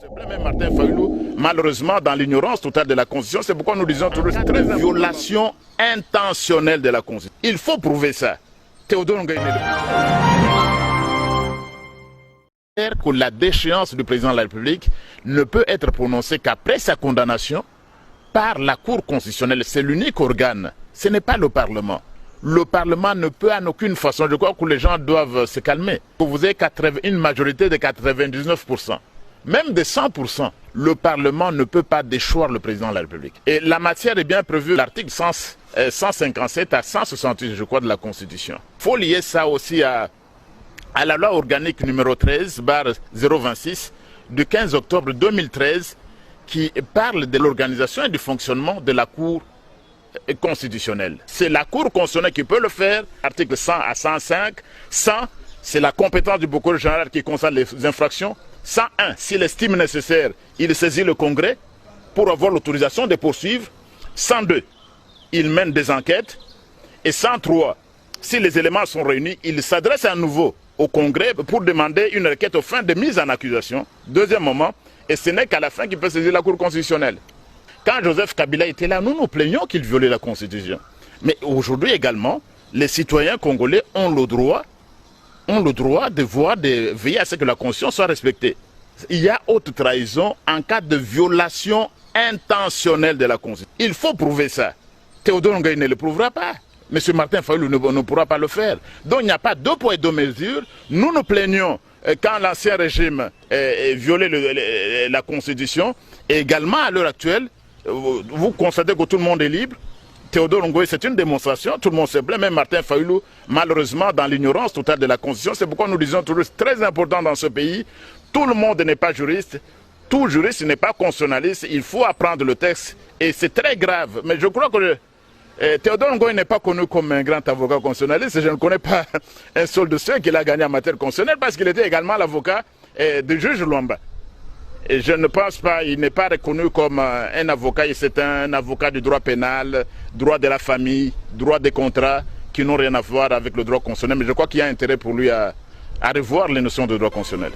Même Martin Fayulu, malheureusement, dans l'ignorance totale de la Constitution, c'est pourquoi nous disons toujours très violation intentionnelle de la Constitution. Il faut prouver ça. Théodore Ngoï que la déchéance du président de la République ne peut être prononcée qu'après sa condamnation par la Cour constitutionnelle. C'est l'unique organe. Ce n'est pas le Parlement. Le Parlement ne peut en aucune façon, je crois que les gens doivent se calmer. Vous avez une majorité de 99%. Même de 100%, le Parlement ne peut pas déchoir le président de la République. Et la matière est bien prévue, l'article 157 à 168, je crois, de la Constitution. Il faut lier ça aussi à la loi organique numéro 13/026 du 15 octobre 2013 qui parle de l'organisation et du fonctionnement de la Cour constitutionnelle. C'est la Cour constitutionnelle qui peut le faire, article 100 à 105. 100, c'est la compétence du procureur général qui concerne les infractions. 101, s'il estime nécessaire, il saisit le Congrès pour avoir l'autorisation de poursuivre. 102, il mène des enquêtes. Et 103, si les éléments sont réunis, il s'adresse à nouveau au Congrès pour demander une requête aux fins de mise en accusation. Deuxième moment, et ce n'est qu'à la fin qu'il peut saisir la Cour constitutionnelle. Quand Joseph Kabila était là, nous nous plaignons qu'il violait la Constitution. Mais aujourd'hui également, les citoyens congolais ont le droit de veiller à ce que la Constitution soit respectée. Il y a haute trahison en cas de violation intentionnelle de la Constitution. Il faut prouver ça. Théodore Ngoï ne le prouvera pas. M. Martin Fayulu ne pourra pas le faire. Donc il n'y a pas deux poids et deux mesures. Nous nous plaignons quand l'ancien régime violait la Constitution. Et également à l'heure actuelle, vous constatez que tout le monde est libre. Théodore Ngoï, c'est une démonstration, tout le monde se plaint, même Martin Fayulu, malheureusement, dans l'ignorance totale de la Constitution. C'est pourquoi nous disons toujours, c'est très important dans ce pays, tout le monde n'est pas juriste, tout juriste n'est pas constitutionnaliste, il faut apprendre le texte, et c'est très grave. Mais je crois que Théodore Ngoï n'est pas connu comme un grand avocat constitutionnaliste, je ne connais pas un seul de ceux qu'il a gagné en matière constitutionnelle, parce qu'il était également l'avocat du juge Luamba. Et je ne pense pas, il n'est pas reconnu comme un avocat, c'est un avocat du droit pénal, droit de la famille, droit des contrats, qui n'ont rien à voir avec le droit constitutionnel. Mais je crois qu'il y a intérêt pour lui à revoir les notions de droit constitutionnel.